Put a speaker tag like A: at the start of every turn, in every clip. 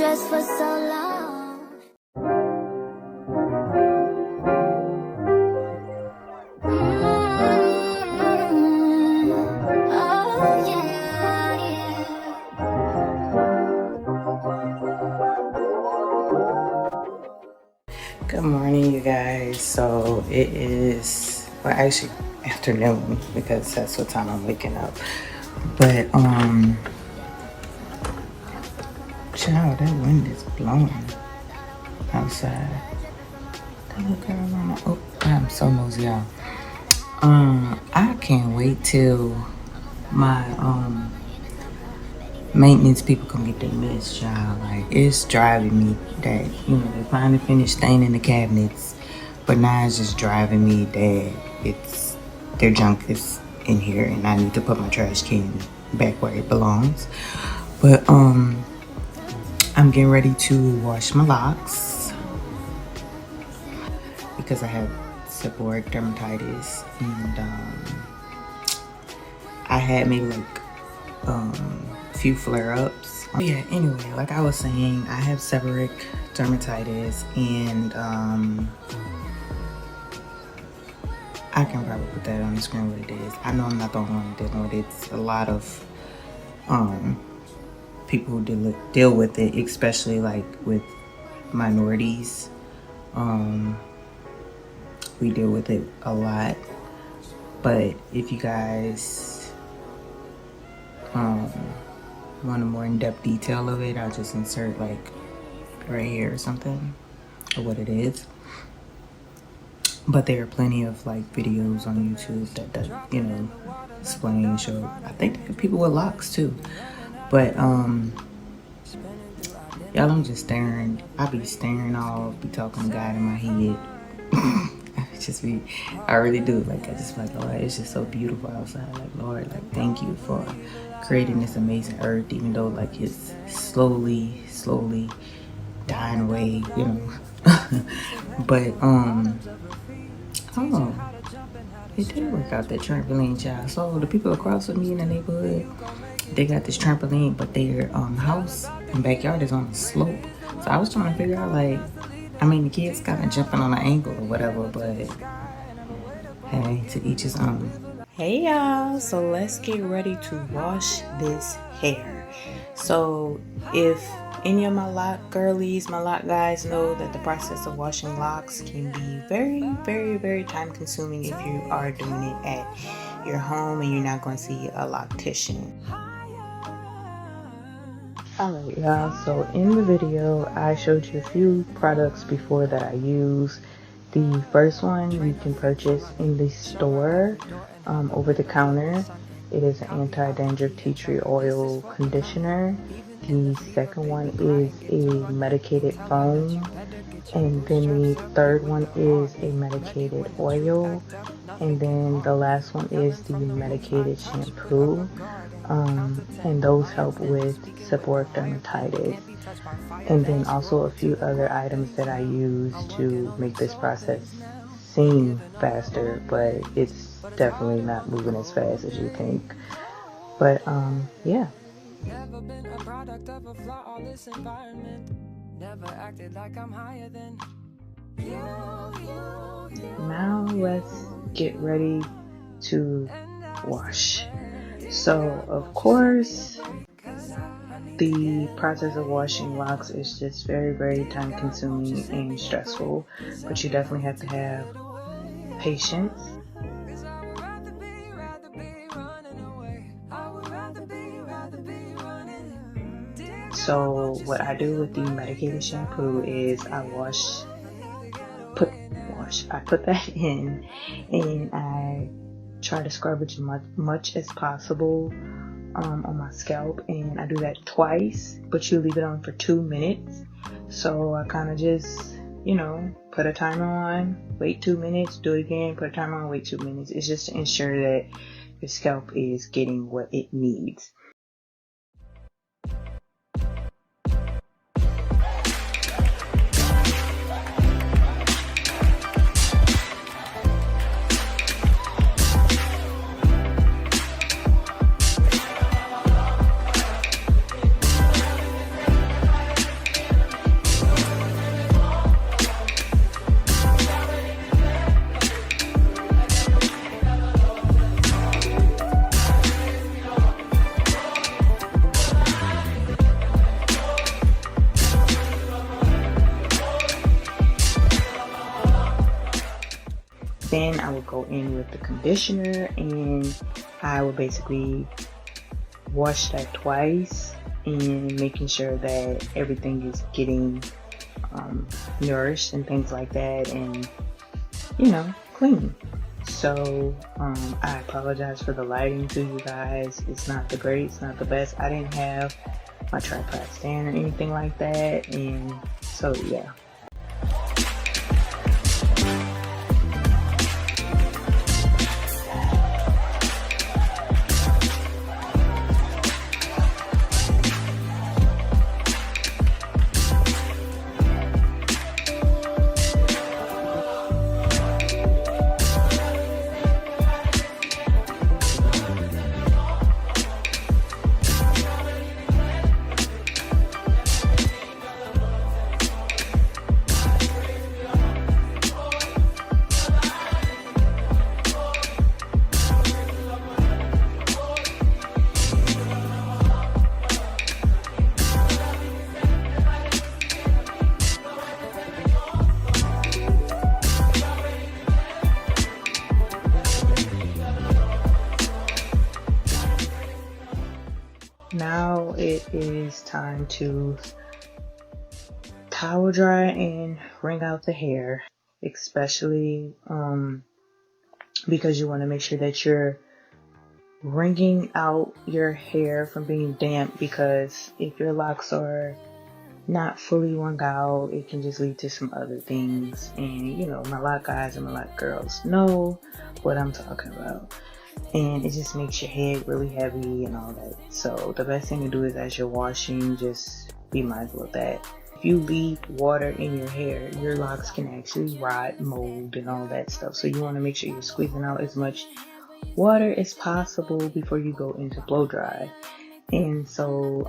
A: stressed for so long. Oh yeah, yeah.
B: Good morning, you guys. So it is, well, actually afternoon, because that's what time I'm waking up. But child, that wind is blowing outside. Hello, Carolina. Oh, I'm so nosy, y'all. I can't wait till my maintenance people come get their mess, child. Like, it's driving me that, you know, they finally finished staining the cabinets, but now it's just driving me that their junk is in here and I need to put my trash can back where it belongs. But I'm getting ready to wash my locks because I have seborrheic dermatitis, and I had maybe like a few flare-ups. Yeah, anyway, like I was saying, I have seborrheic dermatitis, and I can probably put that on the screen what it is. I know I'm not the only one dealing with it. It's a lot of people who deal with it, especially like with minorities. We deal with it a lot. But if you guys want a more in-depth detail of it, I'll just insert like right here or something, or what it is. But there are plenty of like videos on YouTube that you know, explain and show. I think there are people with locks too. But y'all, I'm just staring. I be staring off, be talking to God in my head. I really do. Like, I just like, Lord, it's just so beautiful outside. Like, Lord, like, thank you for creating this amazing earth, even though like it's slowly dying away, you know. But oh, it did work out, that trampoline, child. So the people across from me in the neighborhood, they got this trampoline, but their house and backyard is on a slope. So I was trying to figure out, like, I mean, the kids kind of jumping on an angle or whatever, but hey, to each his own. Hey y'all, so let's get ready to wash this hair. So if any of my lock girlies, my lock guys know that the process of washing locks can be very time consuming if you are doing it at your home and you're not going to see a loctician. Alright y'all, so in the video I showed you a few products before that I use. The first one you can purchase in the store over the counter. It is an anti-dandruff tea tree oil conditioner. The second one is a medicated foam, and then the third one is a medicated oil, and then the last one is the medicated shampoo. And those help with seborrheic dermatitis. And then also a few other items that I use to make this process seem faster, but it's definitely not moving as fast as you think. But yeah. Never been a product of a flawless environment. Never acted like I'm higher than you. Now let's get ready to wash. So of course, the process of washing locks is just very time consuming and stressful, but you definitely have to have patience. So what I do with the medicated shampoo is I put that in, and I try to scrub it as much as possible on my scalp, and I do that twice, but you leave it on for 2 minutes. So I kind of just, you know, put a timer on, wait 2 minutes, do it again, put a timer on, wait 2 minutes. It's just to ensure that your scalp is getting what it needs. Then I would go in with the conditioner, and I would basically wash that twice and making sure that everything is getting nourished and things like that, and you know, clean. So I apologize for the lighting to you guys. It's not the greatest, not the best. I didn't have my tripod stand or anything like that, and so yeah. Now it is time to towel dry and wring out the hair, especially because you want to make sure that you're wringing out your hair from being damp, because if your locks are not fully wrung out, it can just lead to some other things. And you know, my lock guys and my lock girls know what I'm talking about. And it just makes your head really heavy and all that. So the best thing to do is, as you're washing, just be mindful of that. If you leave water in your hair, your locks can actually rot, mold, and all that stuff. So you want to make sure you're squeezing out as much water as possible before you go into blow dry. And so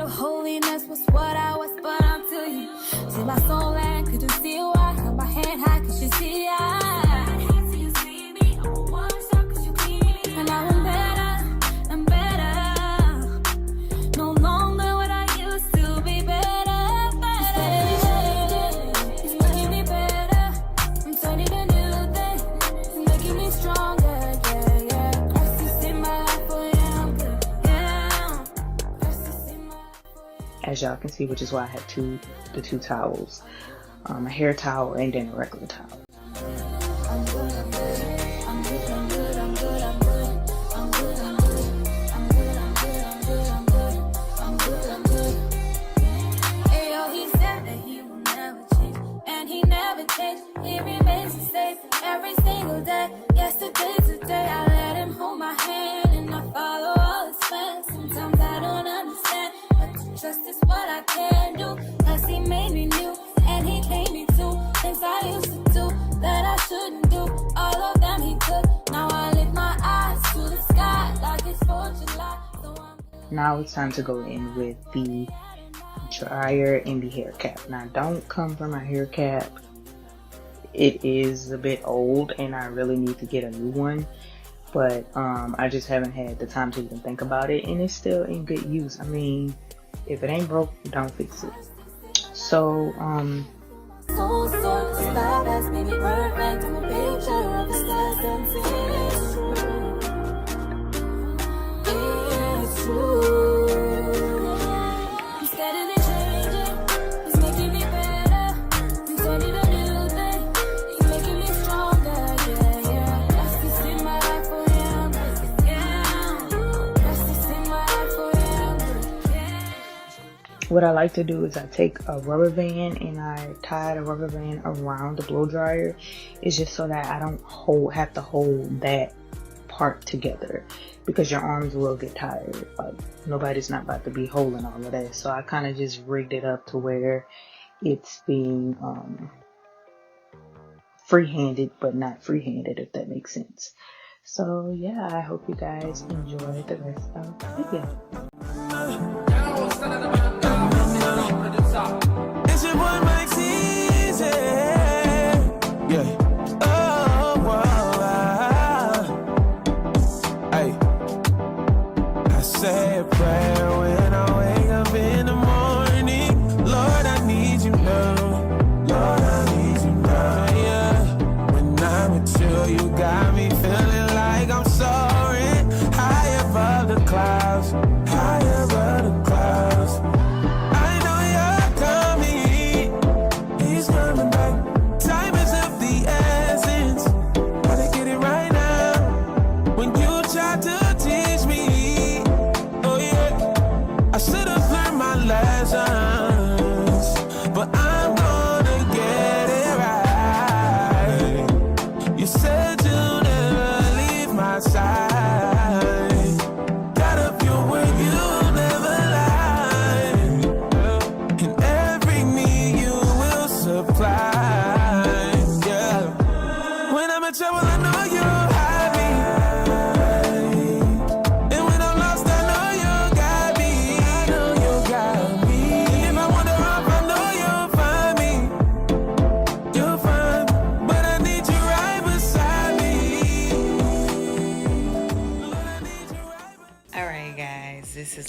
A: holiness was what I was, but until you see my soul and could you see why? Hold my hand high, could you see
B: as y'all can see, which is why I had the two towels, a hair towel and then a regular towel.
A: Every single day, yesterday, today, I let him hold my hand and I follow all his plans. Sometimes I don't understand, but to trust is what I can do. Cause he made me new and he gave me two things I used to do that I shouldn't do. All of them he took. Now I lift my eyes to the sky like it's 4th of July.
B: Now it's time to go in with the dryer and the hair cap. Now don't come for my hair cap. It is a bit old and I really need to get a new one, but I just haven't had the time to even think about it, and it's still in good use. I mean, if it ain't broke, don't fix it. So
A: stop asking me perfect. I'm a picture of the stars dancing. It's true.
B: what I like to do is I take a rubber band and I tie the rubber band around the blow dryer. It's just so that I don't have to hold that part together, because your arms will get tired. Like, nobody's not about to be holding all of that. So I kind of just rigged it up to where it's being free-handed, but not free-handed, if that makes sense. So yeah, I hope you guys enjoy the rest of the video.
C: It's your boy Mike Easy. Yeah. Oh, wow. Hey. I say a prayer when I wake up in the morning. Lord, I need you now. Lord, I need you now. Yeah. When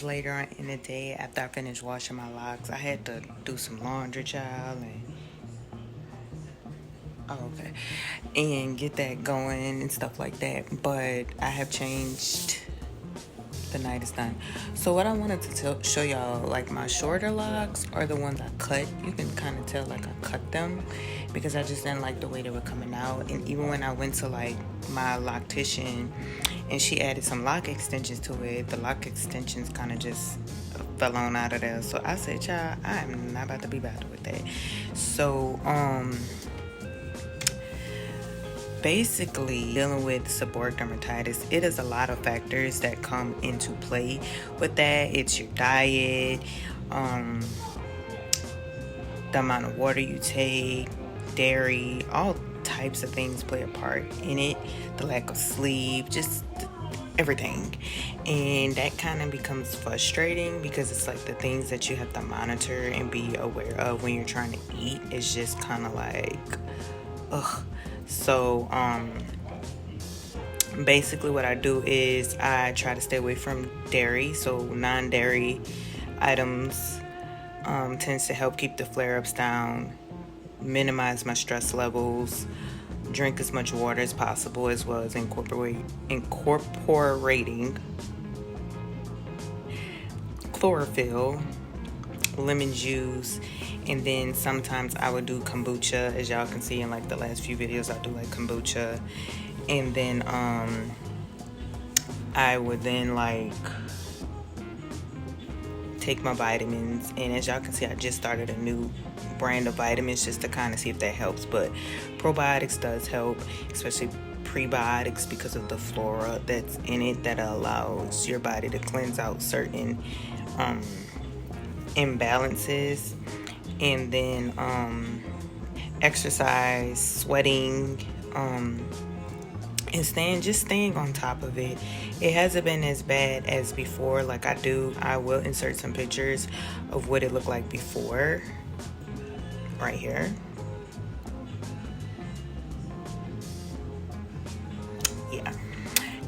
B: was later on in the day after I finished washing my locks. I had to do some laundry, child, and get that going and stuff like that. But I have changed. The night is done. So what I wanted to show y'all, like my shorter locks are the ones I cut. You can kind of tell like I cut them because I just didn't like the way they were coming out. And even when I went to like my loctician and she added some lock extensions to it, the lock extensions kind of just fell on out of there. So I said, child, I'm not about to be bothered with that. So basically, dealing with seborrheic dermatitis, it is a lot of factors that come into play with that. It's your diet, the amount of water you take, dairy, all types of things play a part in it. The lack of sleep, just everything. And that kind of becomes frustrating because it's like the things that you have to monitor and be aware of when you're trying to eat is just kind of like, ugh. So basically what I do is I try to stay away from dairy. So non-dairy items tends to help keep the flare-ups down, minimize my stress levels, drink as much water as possible, as well as incorporating chlorophyll, lemon juice, and then sometimes I would do kombucha. As y'all can see in like the last few videos, I do like kombucha. And then I would then like take my vitamins, and as y'all can see, I just started a new brand of vitamins just to kind of see if that helps. But probiotics does help, especially prebiotics, because of the flora that's in it that allows your body to cleanse out certain imbalances. And then exercise, sweating, and staying on top of it. It hasn't been as bad as before. Like I will insert some pictures of what it looked like before right here. Yeah,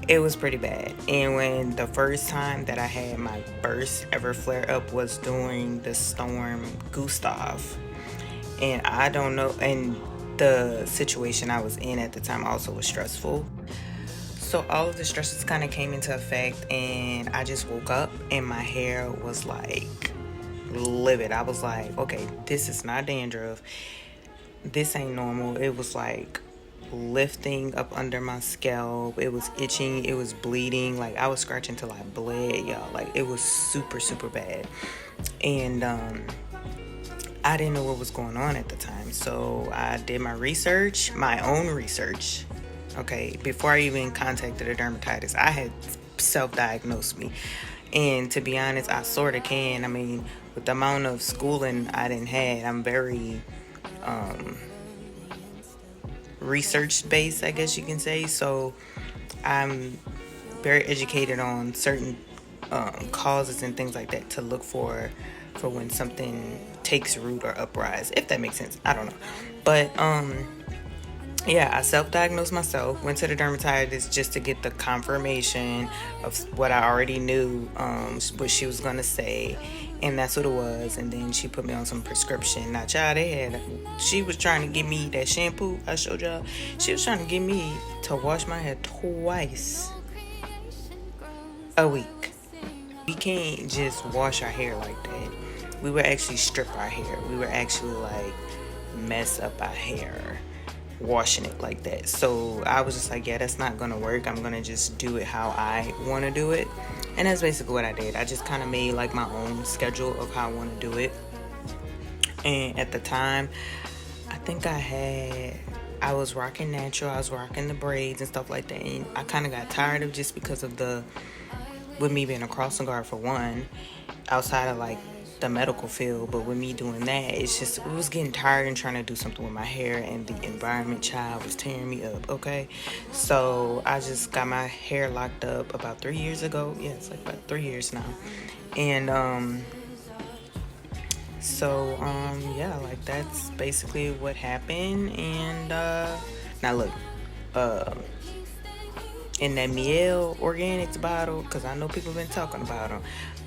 B: it was pretty bad. And when the first time that I had my first ever flare up was during the storm Gustav, and I don't know, and the situation I was in at the time also was stressful. So all of the stresses kind of came into effect, and I just woke up and my hair was like livid. I was like, okay, this is not dandruff. This ain't normal. It was like lifting up under my scalp. It was itching. It was bleeding. Like I was scratching till I bled, y'all. Like it was super, super bad. And I didn't know what was going on at the time. So I did my research, my own research. Okay, before I even contacted a dermatitis, I had self-diagnosed me. And to be honest, I sort of can. I mean, with the amount of schooling I didn't had, I'm very research-based, I guess you can say. So I'm very educated on certain causes and things like that to look for when something takes root or uprise, if that makes sense. I don't know. But yeah, I self-diagnosed myself, went to the dermatologist just to get the confirmation of what I already knew, what she was going to say, and that's what it was. And then she put me on some prescription. Now, child, she was trying to get me that shampoo I showed y'all. She was trying to get me to wash my hair twice a week. We can't just wash our hair like that. We would actually strip our hair. We would actually like mess up our hair washing it like that. So I was just like, yeah, that's not gonna work. I'm gonna just do it how I want to do it. And that's basically what I did. I just kind of made like my own schedule of how I want to do it. And at the time, I think I was rocking natural. I was rocking the braids and stuff like that. And I kind of got tired of just because of with me being a crossing guard for one, outside of like the medical field, but with me doing that, it was getting tired and trying to do something with my hair, and the environment, child, was tearing me up. Okay, so I just got my hair locked up about 3 years ago. Yeah, it's like about 3 years now. And yeah, like that's basically what happened. And now look, in that Miel Organics bottle, because I know people have been talking about them,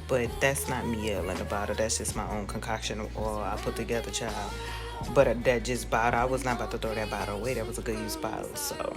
B: But that's not me yelling about it. That's just my own concoction of oil I put together, child. But that just bottle, I was not about to throw that bottle away. That was a good use bottle, so.